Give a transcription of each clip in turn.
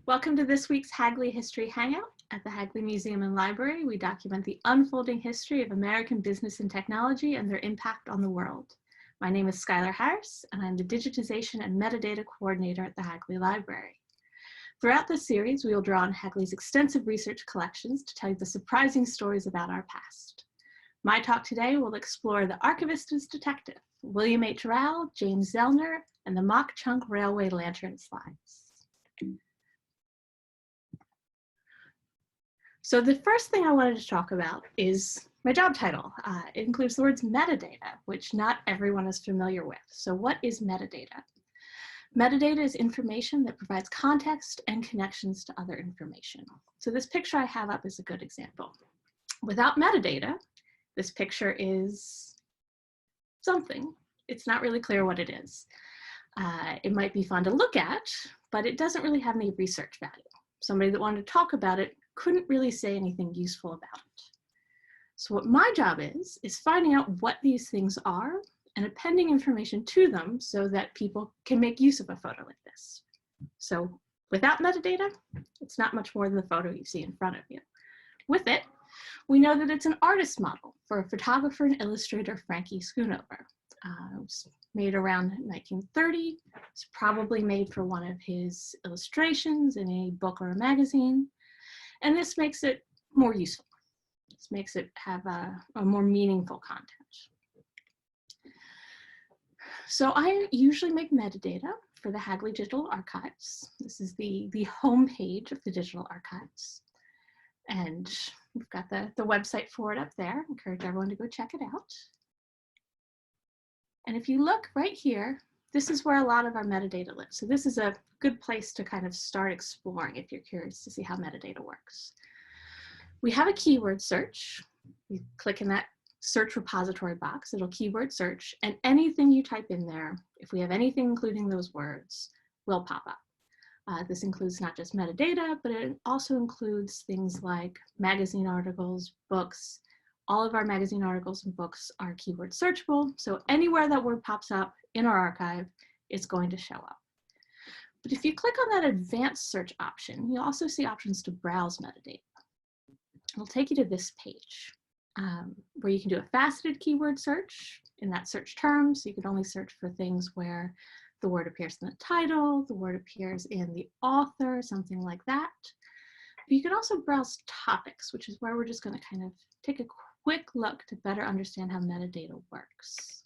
Welcome to this week's Hagley History Hangout. At the Hagley Museum and Library, we document the unfolding history of American business and technology and their impact on the world. My name is Skylar Harris, and I'm the Digitization and Metadata Coordinator at the Hagley Library. Throughout this series, we will draw on Hagley's extensive research collections to tell you the surprising stories about our past. My talk today will explore the Archivist as Detective, William H. Ravel, James Zellner, and the Mauch Railway lantern slides. So the first thing I wanted to talk about is my job title. It includes the words metadata, which not everyone is familiar with. So what is metadata? Metadata is information that provides context and connections to other information. So this picture I have up is a good example. Without metadata, this picture is something. It's not really clear what it is. It might be fun to look at, but it doesn't really have any research value. Somebody that wanted to talk about it couldn't really say anything useful about it. So what my job is finding out what these things are and appending information to them so that people can make use of a photo like this. So without metadata, it's not much more than the photo you see in front of you. With it, we know that it's an artist model for photographer and illustrator Frankie Schoonover. It was made around 1930. It's probably made for one of his illustrations in a book or a magazine. And this makes it more useful. This makes it have a more meaningful content. So I usually make metadata for the Hagley Digital Archives. This is the home page of the Digital Archives. And we've got the website for it up there. I encourage everyone to go check it out. And if you look right here, this is where a lot of our metadata lives. So this is a good place to kind of start exploring if you're curious to see how metadata works. We have a keyword search. You click in that search repository box, it'll keyword search, and anything you type in there, if we have anything including those words, will pop up. This includes not just metadata, but it also includes things like magazine articles, books. All of our magazine articles and books are keyword searchable, so anywhere that word pops up in our archive, it's going to show up. But if you click on that advanced search option, you also see options to browse metadata. It'll take you to this page where you can do a faceted keyword search in that search term, so you can only search for things where the word appears in the title, the word appears in the author, something like that. But you can also browse topics, which is where we're just going to kind of take a quick look to better understand how metadata works.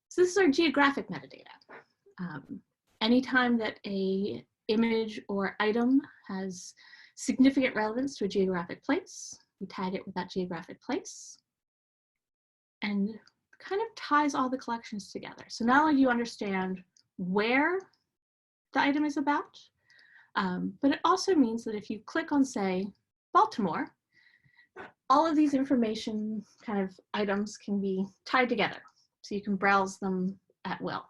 So this is our geographic metadata. Anytime that an image or item has significant relevance to a geographic place, we tag it with that geographic place and kind of ties all the collections together. So not only do you understand where the item is about, but it also means that if you click on, say, Baltimore, all of these information kind of items can be tied together. So you can browse them at will.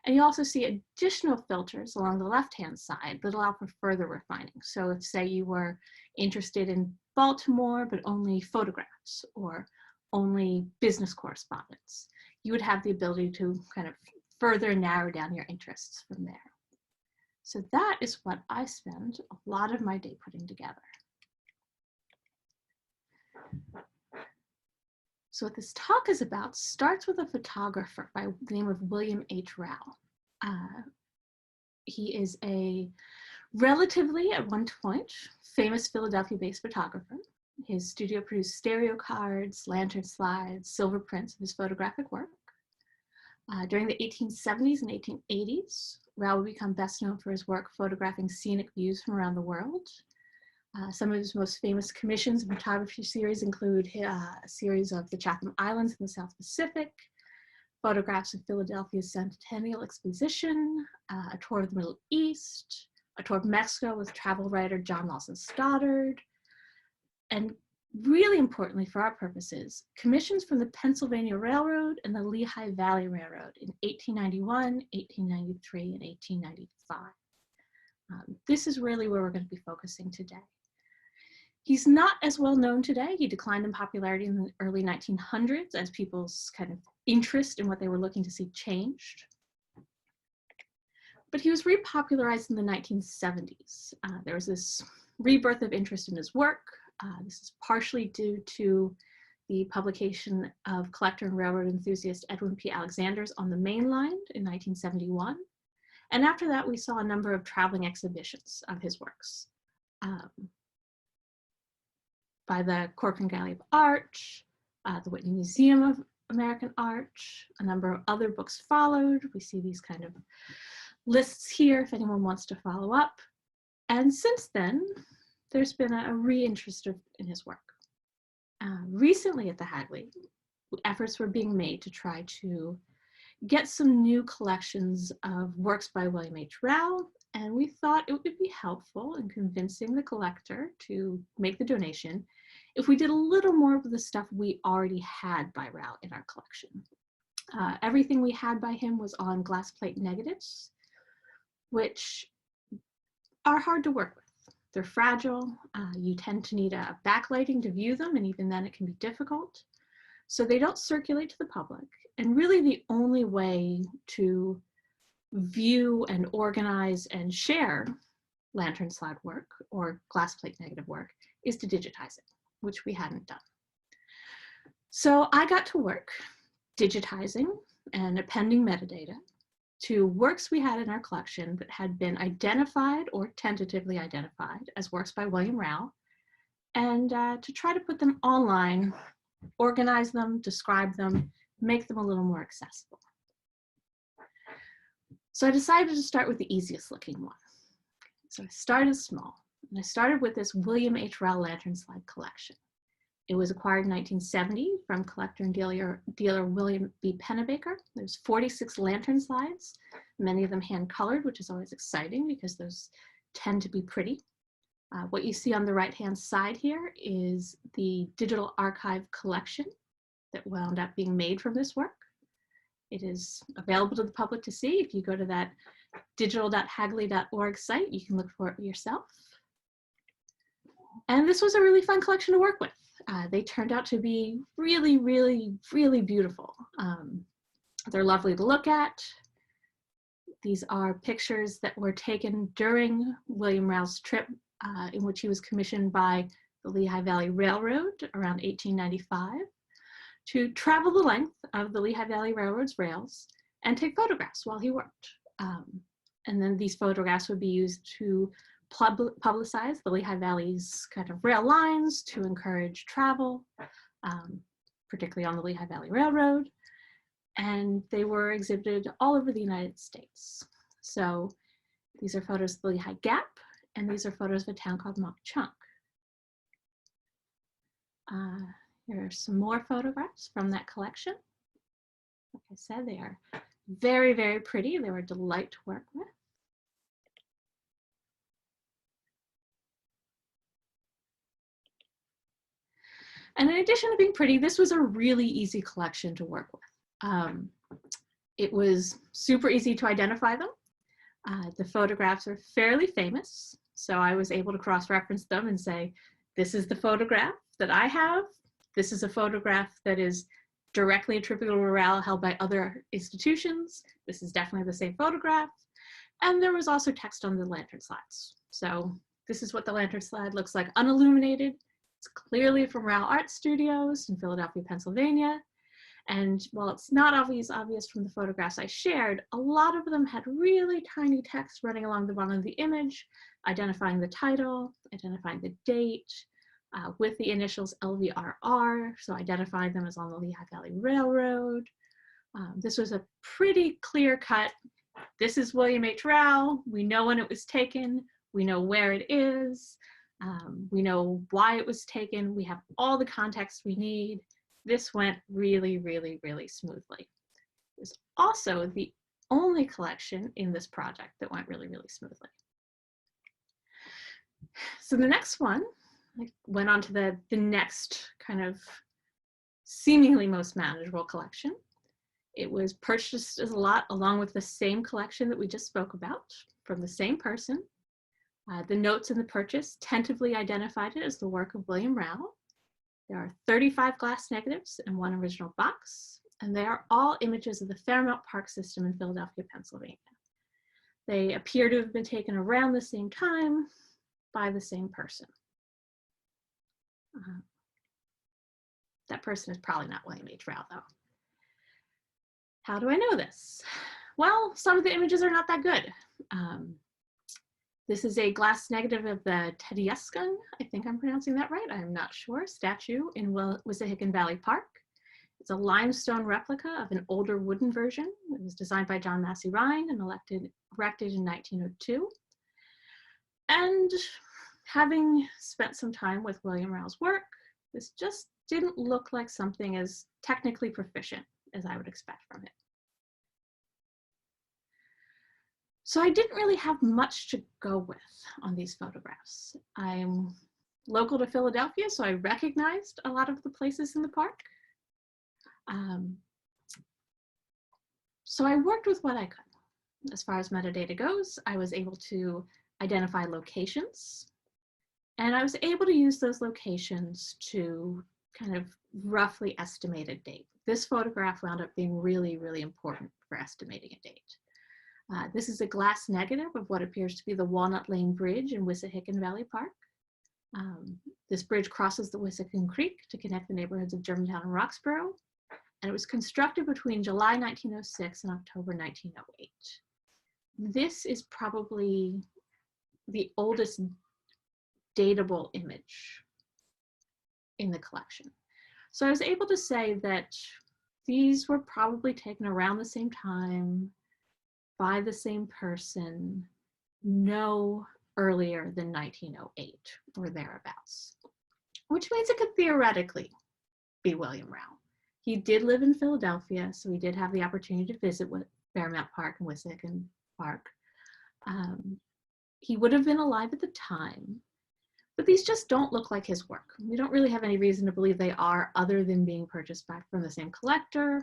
And you also see additional filters along the left-hand side that allow for further refining. So if, say, you were interested in Baltimore, but only photographs or only business correspondence, you would have the ability to kind of further narrow down your interests from there. So that is what I spend a lot of my day putting together. So what this talk is about starts with a photographer by the name of William H. Ravel. He is a relatively, at one point, famous Philadelphia-based photographer. His studio produced stereo cards, lantern slides, silver prints of his photographic work. During the 1870s and 1880s, Ravel would become best known for his work photographing scenic views from around the world. Some of his most famous commissions and photography series include a series of the Chatham Islands in the South Pacific, photographs of Philadelphia's Centennial Exposition, a tour of the Middle East, a tour of Mexico with travel writer John Lawson Stoddard, and really importantly for our purposes, commissions from the Pennsylvania Railroad and the Lehigh Valley Railroad in 1891, 1893, and 1895. This is really where we're going to be focusing today. He's not as well known today. He declined in popularity in the early 1900s as people's kind of interest in what they were looking to see changed. But he was repopularized in the 1970s. There was this rebirth of interest in his work. This is partially due to the publication of collector and railroad enthusiast Edwin P. Alexander's On the Main Line in 1971. And after that, we saw a number of traveling exhibitions of his works by the Corcoran Gallery of Art, the Whitney Museum of American Art. A number of other books followed. We see these kind of lists here if anyone wants to follow up. And since then, there's been a re-interest in his work. Recently at the Hagley, efforts were being made to try to get some new collections of works by William H. Ravel, and we thought it would be helpful in convincing the collector to make the donation if we did a little more of the stuff we already had by Ravel in our collection. Everything we had by him was on glass plate negatives, which are hard to work with. They're fragile. You tend to need a backlighting to view them, and even then it can be difficult. So they don't circulate to the public. And really the only way to view and organize and share lantern slide work or glass plate negative work is to digitize it, which we hadn't done. So I got to work digitizing and appending metadata to works we had in our collection that had been identified or tentatively identified as works by William Ravel, and to try to put them online, organize them, describe them, make them a little more accessible. So I decided to start with the easiest looking one. So I started small, and I started with this William H. Ravel lantern slide collection. It was acquired in 1970 from collector and dealer William B. Pennebaker. There's 46 lantern slides, many of them hand-colored, which is always exciting because those tend to be pretty. What you see on the right-hand side here is the digital archive collection that wound up being made from this work. It is available to the public to see. If you go to that digital.hagley.org site, you can look for it yourself. And this was a really fun collection to work with. They turned out to be really, really, really beautiful. They're lovely to look at. These are pictures that were taken during William Ravel's trip in which he was commissioned by the Lehigh Valley Railroad around 1895 to travel the length of the Lehigh Valley Railroad's rails and take photographs while he worked. And then these photographs would be used to publicize the Lehigh Valley's kind of rail lines to encourage travel, particularly on the Lehigh Valley Railroad. And they were exhibited all over the United States. So these are photos of the Lehigh Gap, and these are photos of a town called Mauch. Here are some more photographs from that collection. Like I said, they are very, very pretty. They were a delight to work with. And in addition to being pretty, this was a really easy collection to work with. It was super easy to identify them. The photographs are fairly famous, so I was able to cross-reference them and say, this is the photograph that I have. This is a photograph that is directly attributable to Ravel held by other institutions. This is definitely the same photograph. And there was also text on the lantern slides. So this is what the lantern slide looks like unilluminated. It's clearly from Ravel Art Studios in Philadelphia, Pennsylvania. And while it's not obvious from the photographs I shared, a lot of them had really tiny text running along the bottom of the image, identifying the title, identifying the date, with the initials LVRR, so identifying them as on the Lehigh Valley Railroad. This was a pretty clear cut. This is William H. Ravel. We know when it was taken. We know where it is. We know why it was taken. We have all the context we need. This went really, really, really smoothly. It was also the only collection in this project that went really, really smoothly. So the next one, I went on to the next kind of seemingly most manageable collection. It was purchased as a lot along with the same collection that we just spoke about from the same person. The notes in the purchase tentatively identified it as the work of William Ravel. There are 35 glass negatives and one original box, and they are all images of the Fairmount Park system in Philadelphia, Pennsylvania. They appear to have been taken around the same time by the same person. That person is probably not William H. Rao, though. How do I know this? Well, some of the images are not that good. This is a glass negative of the Erskine, I think I'm pronouncing that right, I'm not sure, statue in Wissahickon Valley Park. It's a limestone replica of an older wooden version. It was designed by John Massey Ryan and erected in 1902. And having spent some time with William Rao's work, this just didn't look like something as technically proficient as I would expect from it. So I didn't really have much to go with on these photographs. I'm local to Philadelphia, so I recognized a lot of the places in the park. So I worked with what I could. As far as metadata goes, I was able to identify locations, and I was able to use those locations to kind of roughly estimate a date. This photograph wound up being really, really important for estimating a date. This is a glass negative of what appears to be the Walnut Lane Bridge in Wissahickon Valley Park. This bridge crosses the Wissahickon Creek to connect the neighborhoods of Germantown and Roxborough, and it was constructed between July 1906 and October 1908. This is probably the oldest datable image in the collection. So I was able to say that these were probably taken around the same time, by the same person, no earlier than 1908 or thereabouts, which means it could theoretically be William Rao. He did live in Philadelphia, so he did have the opportunity to visit Fairmount Park and Wissahickon Park. He would have been alive at the time, but these just don't look like his work. We don't really have any reason to believe they are, other than being purchased back from the same collector.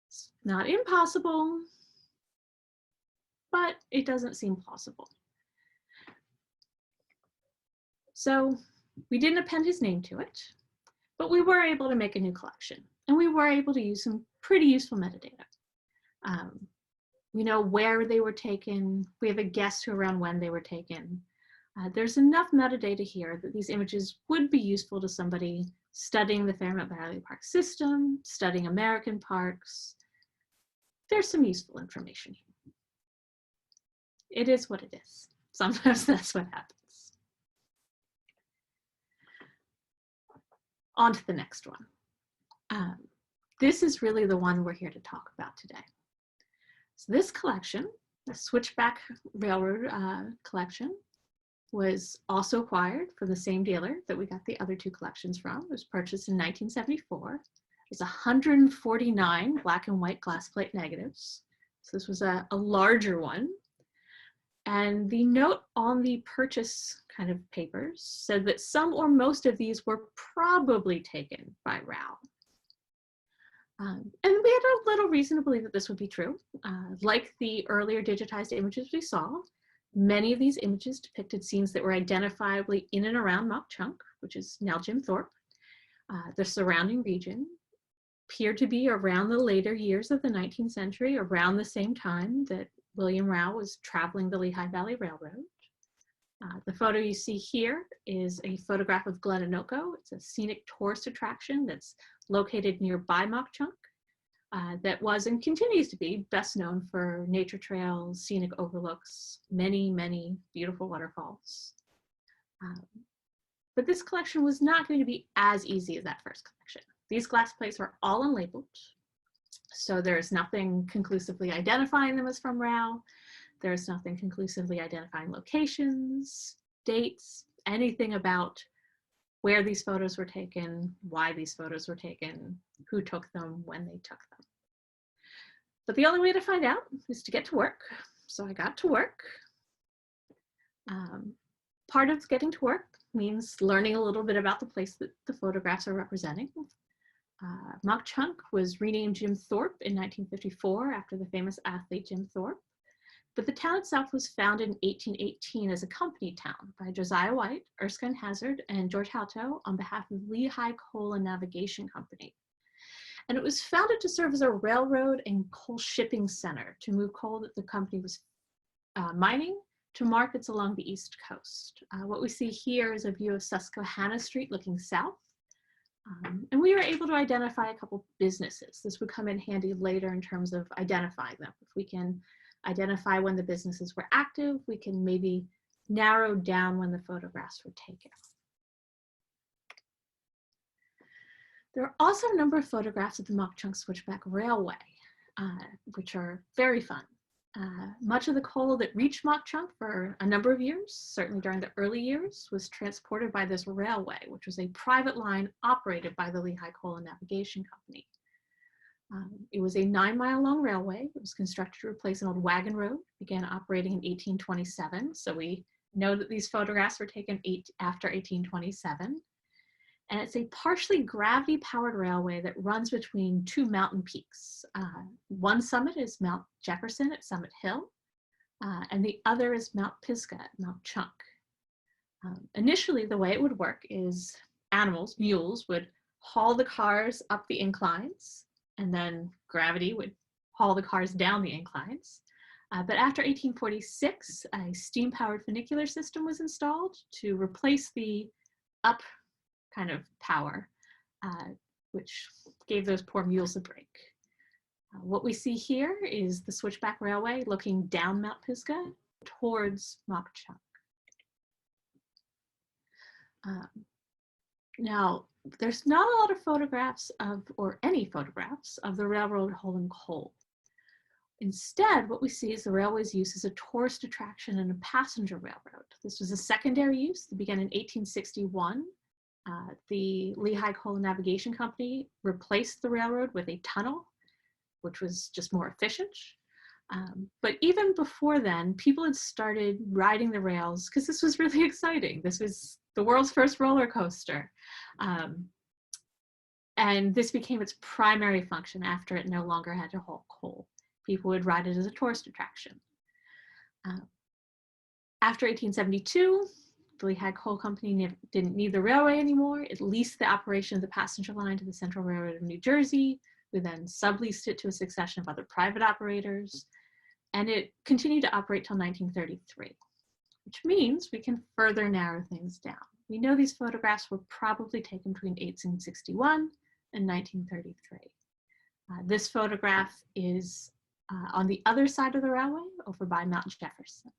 It's not impossible, but it doesn't seem plausible. So we didn't append his name to it, but we were able to make a new collection, and we were able to use some pretty useful metadata. We know where they were taken. We have a guess to around when they were taken. There's enough metadata here that these images would be useful to somebody studying the Fairmount Valley Park system, studying American parks. There's some useful information here. It is what it is. Sometimes that's what happens. On to the next one. This is really the one we're here to talk about today. So this collection, the Switchback Railroad collection, was also acquired from the same dealer that we got the other two collections from. It was purchased in 1974. There's 149 black and white glass plate negatives. So this was a larger one. And the note on the purchase kind of papers said that some or most of these were probably taken by Rao. And we had a little reason to believe that this would be true. Like the earlier digitized images we saw, many of these images depicted scenes that were identifiably in and around Mauch, which is now Jim Thorpe. The surrounding region appeared to be around the later years of the 19th century, around the same time that William Rao was traveling the Lehigh Valley Railroad. The photo you see here is a photograph of Glen Inoko. It's a scenic tourist attraction that's located nearby Mauch that was and continues to be best known for nature trails, scenic overlooks, many, many beautiful waterfalls. But this collection was not going to be as easy as that first collection. These glass plates are all unlabeled, so there's nothing conclusively identifying them as from Rao. There's nothing conclusively identifying locations, dates, anything about where these photos were taken, why these photos were taken, who took them, when they took them. But the only way to find out is to get to work. So I got to work. Part of getting to work means learning a little bit about the place that the photographs are representing. Mauch was renamed Jim Thorpe in 1954 after the famous athlete Jim Thorpe. But the town itself was founded in 1818 as a company town by Josiah White, Erskine Hazard, and George Halto on behalf of Lehigh Coal and Navigation Company. And it was founded to serve as a railroad and coal shipping center to move coal that the company was mining to markets along the East Coast. What we see here is a view of Susquehanna Street looking south. And we were able to identify a couple businesses. This would come in handy later in terms of identifying them. If we can identify when the businesses were active, we can maybe narrow down when the photographs were taken. There are also a number of photographs of the Mauch Switchback Railway, which are very fun. Much of the coal that reached Mauch for a number of years, certainly during the early years, was transported by this railway, which was a private line operated by the Lehigh Coal and Navigation Company. It was a 9-mile-long railway. It was constructed to replace an old wagon road, began operating in 1827. So we know that these photographs were taken after 1827. And it's a partially gravity-powered railway that runs between two mountain peaks. One summit is Mount Jefferson at Summit Hill, and the other is Mount Pisgah at Mount Chunk. Initially, the way it would work is animals, mules, would haul the cars up the inclines, and then gravity would haul the cars down the inclines. But after 1846, a steam-powered funicular system was installed to replace the up kind of power, which gave those poor mules a break. What we see here is the Switchback Railway looking down Mount Pisgah towards Mauch. Now, there's not a lot of photographs of, or any photographs of the railroad hauling coal. Instead, what we see is the railway's use as a tourist attraction and a passenger railroad. This was a secondary use that began in 1861. The Lehigh Coal and Navigation Company replaced the railroad with a tunnel, which was just more efficient. But even before then, people had started riding the rails because this was really exciting. This was the world's first roller coaster. And this became its primary function after it no longer had to haul coal. People would ride it as a tourist attraction. After 1872, the Lehigh Coal Company didn't need the railway anymore. It leased the operation of the passenger line to the Central Railroad of New Jersey, who then subleased it to a succession of other private operators. And it continued to operate till 1933, which means we can further narrow things down. We know these photographs were probably taken between 1861 and 1933. This photograph is on the other side of the railway, over by Mount Jefferson.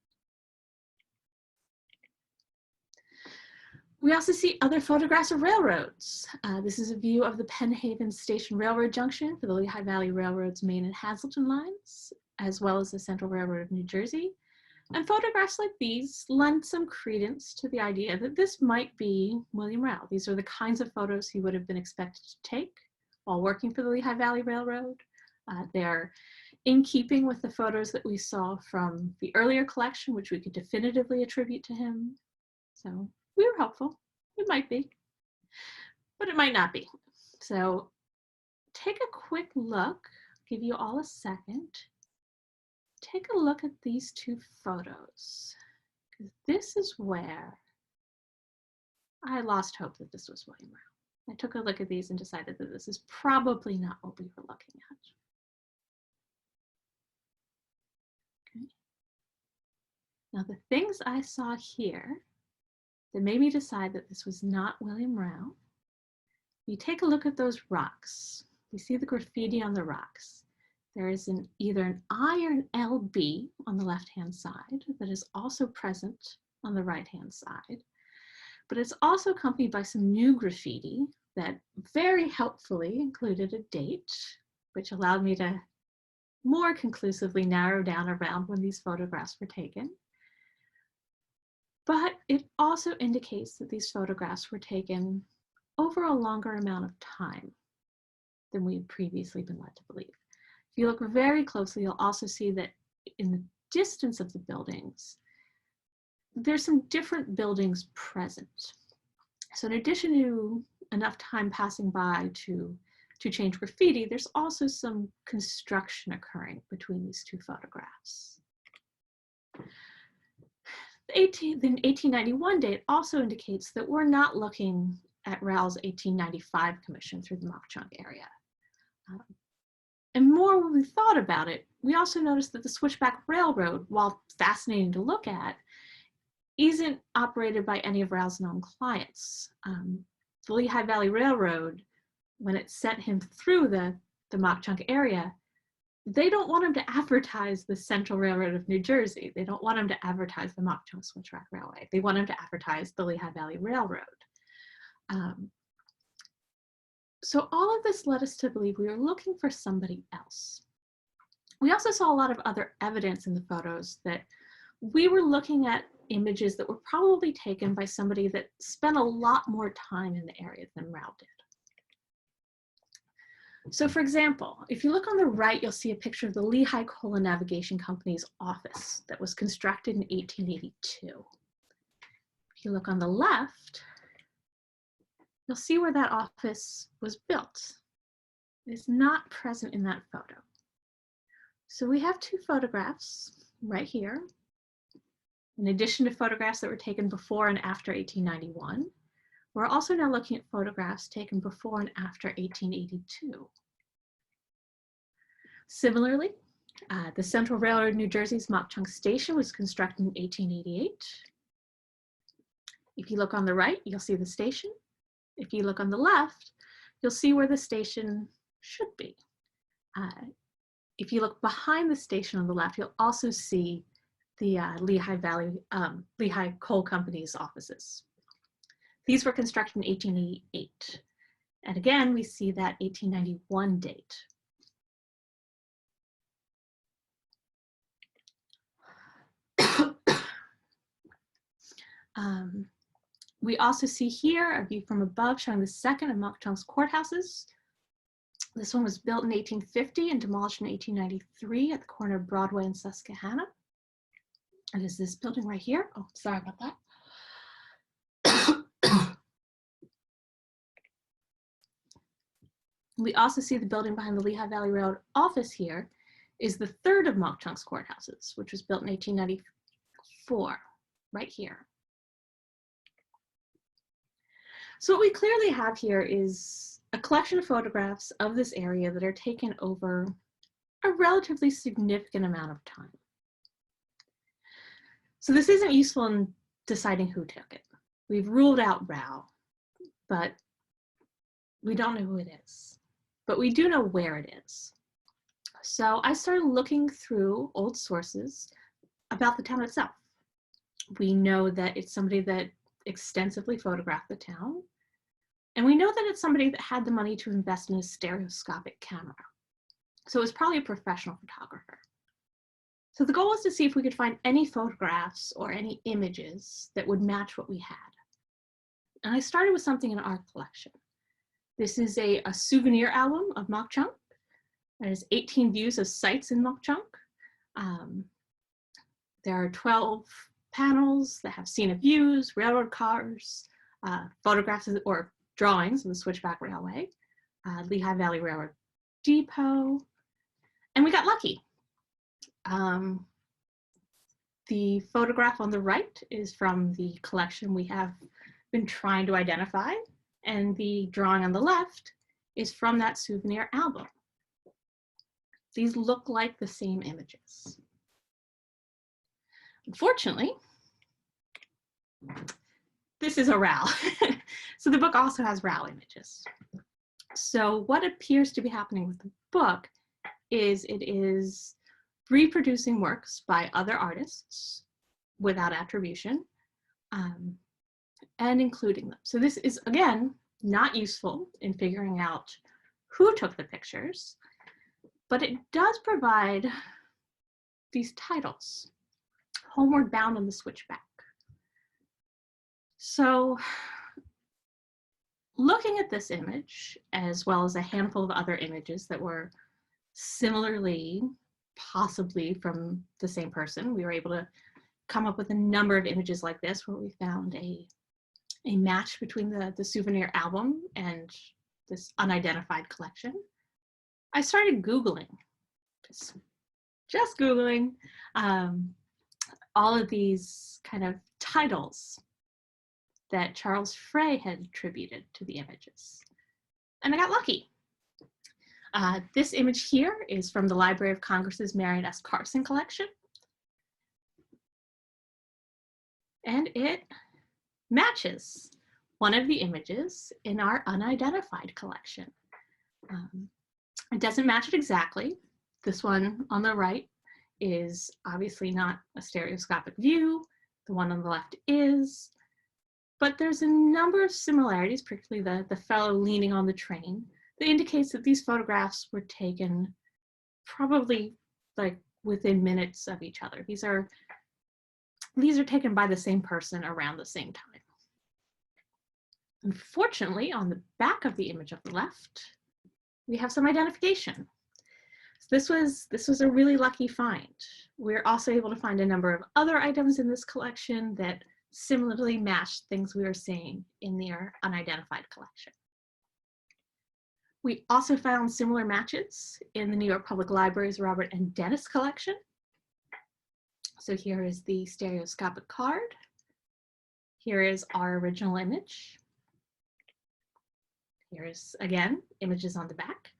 We also see other photographs of railroads. This is a view of the Penn Haven Station Railroad Junction for the Lehigh Valley Railroad's Maine and Hazleton lines, as well as the Central Railroad of New Jersey. And photographs like these lend some credence to the idea that this might be William Rao. These are the kinds of photos he would have been expected to take while working for the Lehigh Valley Railroad. They're in keeping with the photos that we saw from the earlier collection, which we could definitively attribute to him. So we were hopeful. It might be, but it might not be. So take a quick look, give you all a second. Take a look at these two photos, because this is where I lost hope that this was William Rao. I took a look at these and decided that this is probably not what we were looking at. Okay. Now the things I saw here that made me decide that this was not William Rao, you take a look at those rocks. You see the graffiti on the rocks. There is either an I or an LB on the left-hand side that is also present on the right-hand side, but it's also accompanied by some new graffiti that very helpfully included a date, which allowed me to more conclusively narrow down around when these photographs were taken. But it also indicates that these photographs were taken over a longer amount of time than we had previously been led to believe. If you look very closely, you'll also see that in the distance of the buildings, there's some different buildings present. So in addition to enough time passing by to change graffiti, there's also some construction occurring between these two photographs. The 1891 date also indicates that we're not looking at Rao's 1895 commission through the Mauch area. And more when we thought about it, we also noticed that the Switchback Railroad, while fascinating to look at, isn't operated by any of Ravel's known clients. The Lehigh Valley Railroad, when it sent him through the Mauch area, they don't want him to advertise the Central Railroad of New Jersey. They don't want him to advertise the Mauch Switchback Railway. They want him to advertise the Lehigh Valley Railroad. So all of this led us to believe we were looking for somebody else. We also saw a lot of other evidence in the photos that we were looking at images that were probably taken by somebody that spent a lot more time in the area than Ravel did. So for example, if you look on the right, you'll see a picture of the Lehigh Coal and Navigation Company's office that was constructed in 1882. If you look on the left, you'll see where that office was built. It is not present in that photo. So we have two photographs right here. In addition to photographs that were taken before and after 1891, we're also now looking at photographs taken before and after 1882. Similarly, the Central Railroad New Jersey's Mauch Station was constructed in 1888. If you look on the right, you'll see the station. If you look on the left, you'll see where the station should be. If you look behind the station on the left, you'll also see the Lehigh Coal Company's offices. These were constructed in 1888. And again, we see that 1891 date. We also see here a view from above showing the second of Mauch courthouses. This one was built in 1850 and demolished in 1893 at the corner of Broadway and Susquehanna. It is this building right here. Oh, sorry about that. We also see the building behind the Lehigh Valley Railroad office here is the third of Mauch courthouses, which was built in 1894, right here. So what we clearly have here is a collection of photographs of this area that are taken over a relatively significant amount of time. So this isn't useful in deciding who took it. We've ruled out Ravel, but we don't know who it is. But we do know where it is. So I started looking through old sources about the town itself. We know that it's somebody that extensively photographed the town. And we know that it's somebody that had the money to invest in a stereoscopic camera. So it was probably a professional photographer. So the goal was to see if we could find any photographs or any images that would match what we had. And I started with something in our collection. This is a souvenir album of Mauch. There's 18 views of sites in Mauch. There are 12 panels that have scenic views, railroad cars, photographs or drawings of the Switchback Railway, Lehigh Valley Railroad Depot, and we got lucky. The photograph on the right is from the collection we have been trying to identify, and the drawing on the left is from that souvenir album. These look like the same images. Unfortunately, this is a Ravel. So the book also has Ravel images. So what appears to be happening with the book is it is reproducing works by other artists without attribution and including them. So this is, again, not useful in figuring out who took the pictures, but it does provide these titles: Homeward Bound on the Switchback. So looking at this image, as well as a handful of other images that were similarly, possibly from the same person, we were able to come up with a number of images like this where we found a match between the souvenir album and this unidentified collection. I started Googling, just Googling all of these kind of titles that Charles Frey had attributed to the images. And I got lucky. This image here is from the Library of Congress's Marion S. Carson collection. And it matches one of the images in our unidentified collection. It doesn't match it exactly. This one on the right is obviously not a stereoscopic view. The one on the left is, but there's a number of similarities, particularly the fellow leaning on the train, that indicates that these photographs were taken probably like within minutes of each other. These are taken by the same person around the same time. Unfortunately, on the back of the image of the left, we have some identification. So this was a really lucky find. We're also able to find a number of other items in this collection that similarly matched things we were seeing in their unidentified collection. We also found similar matches in the New York Public Library's Robert and Dennis collection. So here is the stereoscopic card. Here is our original image. Here's, again, images on the back.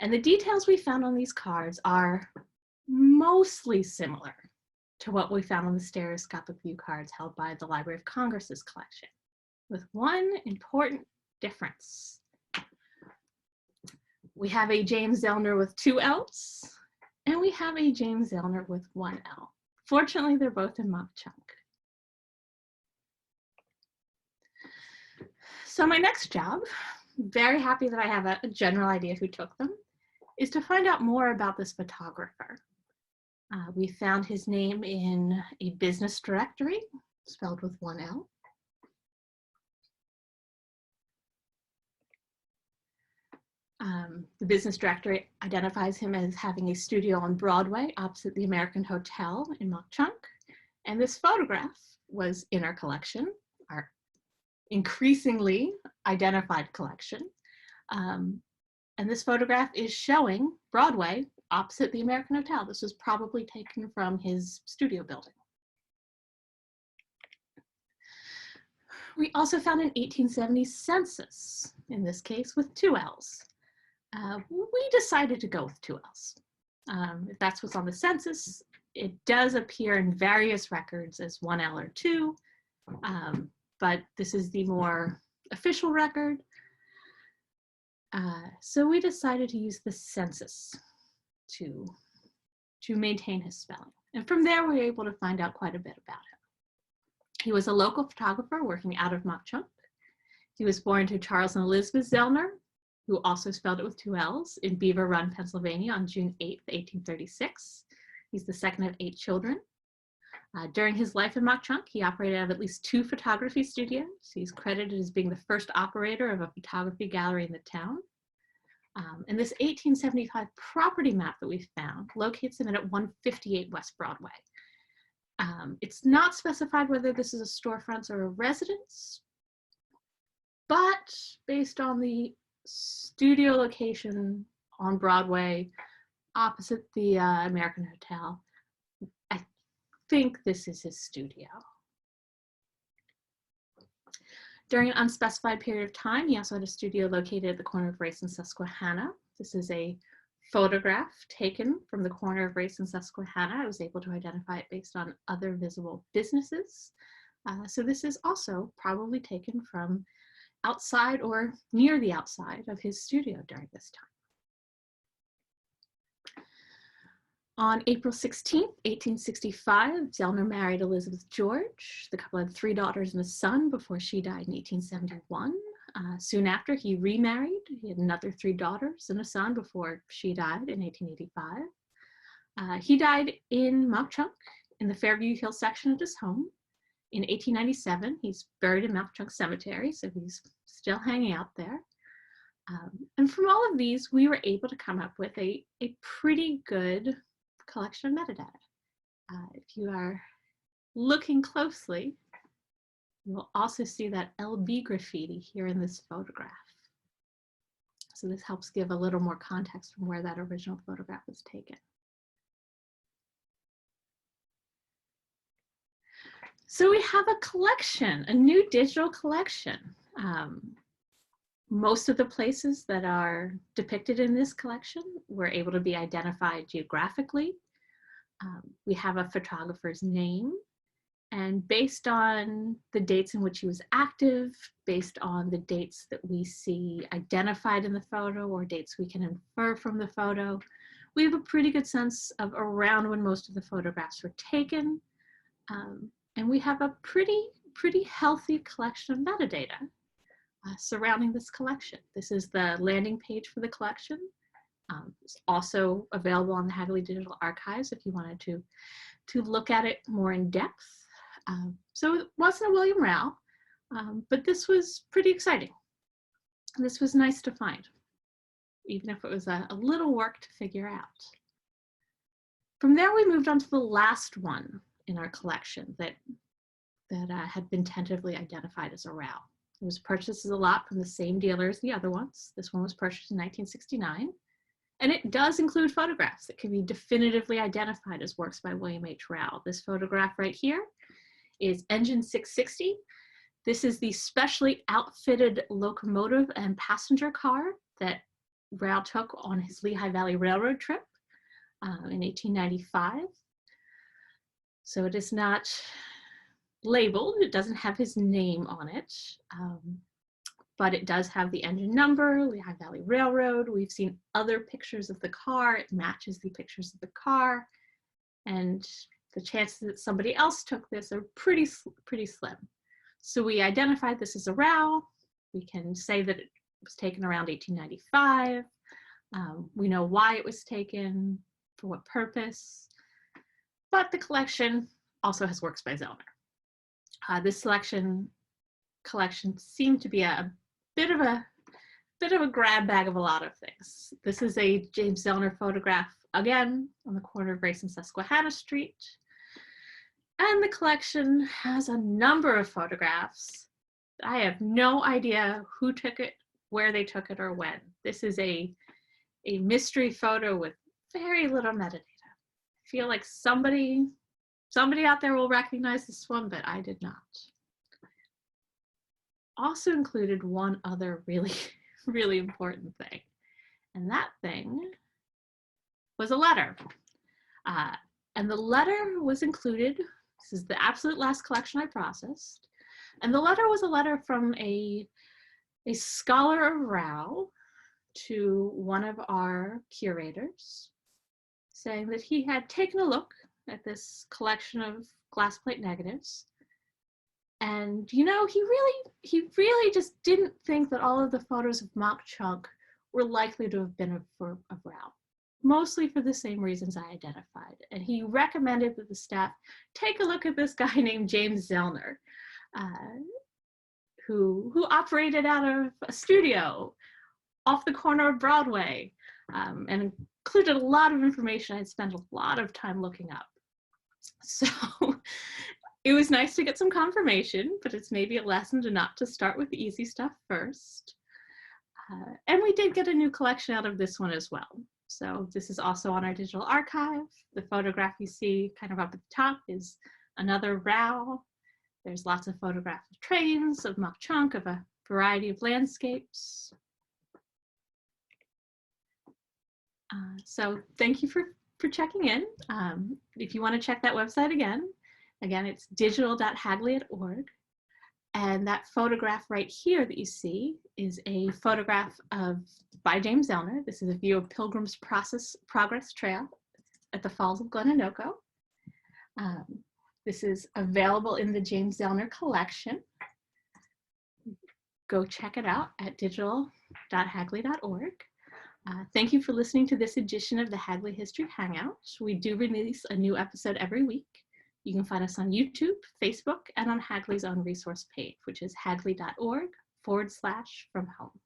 And the details we found on these cards are mostly similar to what we found on the stereoscopic view cards held by the Library of Congress's collection, with one important difference. We have a James Zellner with 2 L's, and we have a James Zellner with 1 L. Fortunately, they're both in Mauch. So my next job, very happy that I have a general idea who took them, is to find out more about this photographer. We found his name in a business directory, spelled with 1 L. The business directory identifies him as having a studio on Broadway opposite the American Hotel in Mauch. And this photograph was in our collection, our increasingly identified collection. And this photograph is showing Broadway opposite the American Hotel. This was probably taken from his studio building. We also found an 1870 census, in this case with 2 L's. We decided to go with 2 L's. If that's what's on the census, it does appear in various records as 1 L or 2, but this is the more official record. So we decided to use the census to maintain his spelling. And from there, we were able to find out quite a bit about him. He was a local photographer working out of Mauch. He was born to Charles and Elizabeth Zellner, who also spelled it with 2 L's, in Beaver Run, Pennsylvania on June 8th, 1836. He's the second of 8 children. During his life in Mauch, he operated out of at least 2 photography studios. He's credited as being the first operator of a photography gallery in the town. And this 1875 property map that we found locates him at 158 West Broadway. It's not specified whether this is a storefront or a residence, but based on the studio location on Broadway opposite the American Hotel, I think this is his studio. During an unspecified period of time, he also had a studio located at the corner of Race and Susquehanna. This is a photograph taken from the corner of Race and Susquehanna. I was able to identify it based on other visible businesses. So this is also probably taken from outside or near the outside of his studio during this time. On April 16th, 1865, Zellner married Elizabeth George. The couple had 3 daughters and a son before she died in 1871. Soon after, he remarried. He had another 3 daughters and a son before she died in 1885. He died in Mauch in the Fairview Hill section of his home. In 1897, he's buried in Mauch Cemetery, so he's still hanging out there. And from all of these, we were able to come up with a pretty good collection of metadata. If you are looking closely, you will also see that LB graffiti here in this photograph. So this helps give a little more context from where that original photograph was taken. So we have a collection, a new digital collection. Most of the places that are depicted in this collection were able to be identified geographically. We have a photographer's name, and based on the dates in which he was active, based on the dates that we see identified in the photo or dates we can infer from the photo, we have a pretty good sense of around when most of the photographs were taken. And we have a pretty healthy collection of metadata surrounding this collection. This is the landing page for the collection. It's also available on the Hagley Digital Archives if you wanted to look at it more in depth. So it wasn't a William Rao, but this was pretty exciting. This was nice to find, even if it was a little work to figure out. From there, we moved on to the last one in our collection that had been tentatively identified as a Rao. It was purchased as a lot from the same dealer as the other ones. This one was purchased in 1969. And it does include photographs that can be definitively identified as works by William H. Rao. This photograph right here is Engine 660. This is the specially outfitted locomotive and passenger car that Rao took on his Lehigh Valley Railroad trip in 1895. So it is not labeled, it doesn't have his name on it, but it does have the engine number, Lehigh Valley Railroad. We've seen other pictures of the car, it matches the pictures of the car, and the chances that somebody else took this are pretty slim. So we identified this as a Rao. We can say that it was taken around 1895. We know why it was taken, for what purpose, but the collection also has works by Zellner. This collection seemed to be a bit of a grab bag of a lot of things. This is a James Zellner photograph, again, on the corner of Race and Susquehanna Street. And the collection has a number of photographs. I have no idea who took it, where they took it, or when. This is a mystery photo with very little metadata. I feel like somebody out there will recognize this one, but I did not. Also included one other really important thing, and that thing was a letter. And the letter was included. This is the absolute last collection I processed, and the letter was a letter from a scholar of Rao to one of our curators, saying that he had taken a look at this collection of glass plate negatives. And, you know, he really just didn't think that all of the photos of Mauch were likely to have been of Rao, mostly for the same reasons I identified. And he recommended that the staff take a look at this guy named James Zellner, who operated out of a studio off the corner of Broadway, and included a lot of information I'd spent a lot of time looking up. So it was nice to get some confirmation, but it's maybe a lesson to start with the easy stuff first. And we did get a new collection out of this one as well. So this is also on our digital archive. The photograph you see kind of up at the top is another Rao. There's lots of photographs of trains, of Mauch, of a variety of landscapes. So thank you for checking in. If you want to check that website again, it's digital.hagley.org. And that photograph right here that you see is a photograph by James Zellner. This is a view of Pilgrim's Progress Trail at the Falls of Glen Inoko. This is available in the James Zellner collection. Go check it out at digital.hagley.org. Thank you for listening to this edition of the Hagley History Hangout. We do release a new episode every week. You can find us on YouTube, Facebook, and on Hagley's own resource page, which is hagley.org/from home.